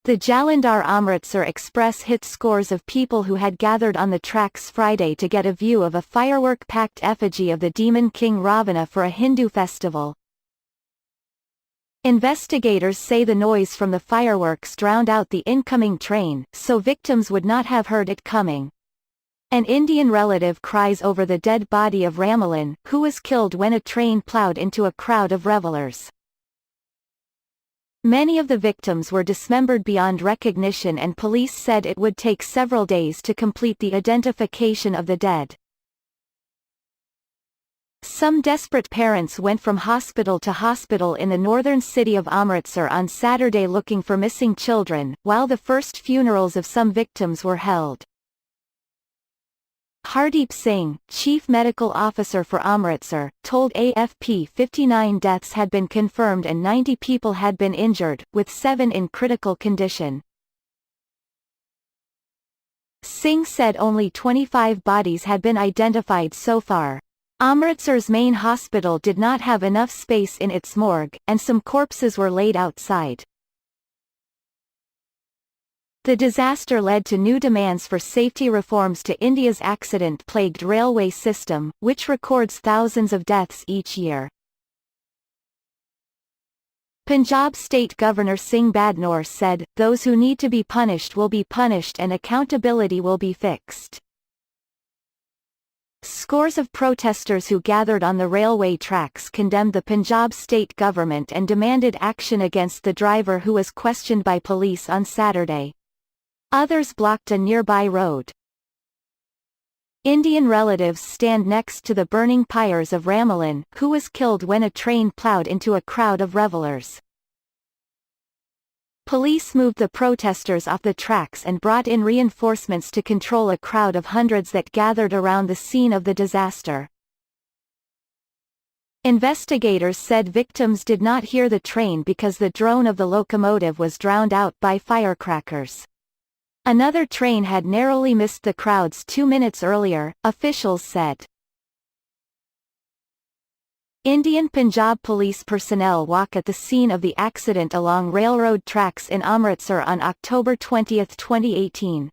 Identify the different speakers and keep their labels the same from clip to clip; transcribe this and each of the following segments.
Speaker 1: The Jalandhar-Amritsar Express hit scores of people who had gathered on the tracks Friday to get a view of a firework-packed effigy of the demon king Ravana for a Hindu festival. Investigators say the noise from the fireworks drowned out the incoming train, so victims would not have heard it coming. An Indian relative cries over the dead body of Rammilan, who was killed when a train ploughed into a crowd of revellers. Many of the victims were dismembered beyond recognition, and police said it would take several days to complete the identification of the dead. Some desperate parents went from hospital to hospital in the northern city of Amritsar on Saturday looking for missing children, while the first funerals of some victims were held. Hardeep Singh, chief medical officer for Amritsar, told AFP 59 deaths had been confirmed and 90 people had been injured, with 7 in critical condition. Singh said only 25 bodies had been identified so far. Amritsar's main hospital did not have enough space in its morgue, and some corpses were laid outside. The disaster led to new demands for safety reforms to India's accident-plagued railway system, which records thousands of deaths each year. Punjab State Governor Singh Badnoor said, "Those who need to be punished will be punished and accountability will be fixed." Scores of protesters who gathered on the railway tracks condemned the Punjab state government and demanded action against the driver who was questioned by police on Saturday. Others blocked a nearby road. Indian relatives stand next to the burning pyres of Rammilan, who was killed when a train ploughed into a crowd of revellers. Police moved the protesters off the tracks and brought in reinforcements to control a crowd of hundreds that gathered around the scene of the disaster. Investigators said victims did not hear the train because the drone of the locomotive was drowned out by firecrackers. Another train had narrowly missed the crowds 2 minutes earlier, officials said. Indian Punjab police personnel walk at the scene of the accident along railroad tracks in Amritsar on October 20, 2018.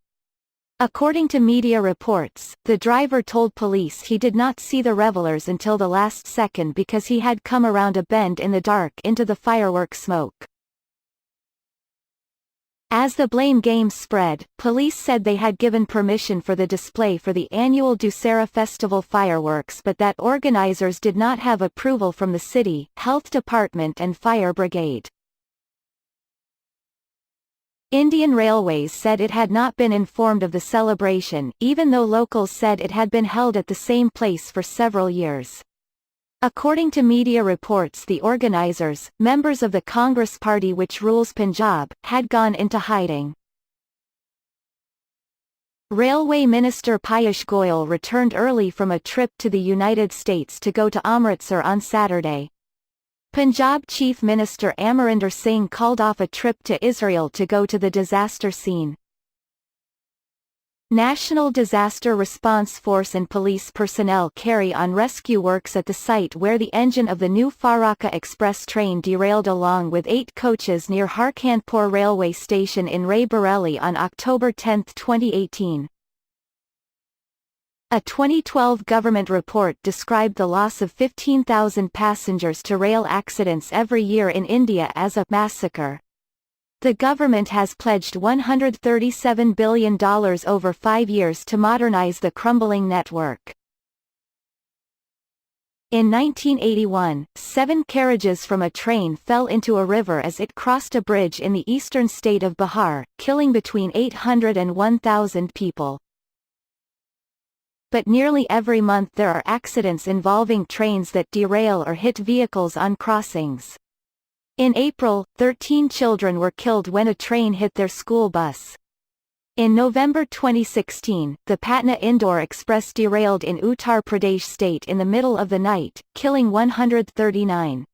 Speaker 1: According to media reports, the driver told police he did not see the revellers until the last second because he had come around a bend in the dark into the firework smoke. As the blame game spread, police said they had given permission for the display for the annual Dussehra festival fireworks, but that organizers did not have approval from the city, health department and fire brigade. Indian Railways said it had not been informed of the celebration, even though locals said it had been held at the same place for several years. According to media reports, the organizers, members of the Congress party which rules Punjab, had gone into hiding. Railway Minister Piyush Goyal returned early from a trip to the United States to go to Amritsar on Saturday. Punjab Chief Minister Amarinder Singh called off a trip to Israel to go to the disaster scene. National Disaster Response Force and police personnel carry on rescue works at the site where the engine of the new Farakka Express train derailed along with 8 coaches near Harkanpur railway station in Ray Bareilly on October 10, 2018. A 2012 government report described the loss of 15,000 passengers to rail accidents every year in India as a massacre. The government has pledged $137 billion over 5 years to modernize the crumbling network. In 1981, 7 carriages from a train fell into a river as it crossed a bridge in the eastern state of Bihar, killing between 800 and 1,000 people. But nearly every month there are accidents involving trains that derail or hit vehicles on crossings. In April, 13 children were killed when a train hit their school bus. In November 2016, the Patna Indore Express derailed in Uttar Pradesh state in the middle of the night, killing 139.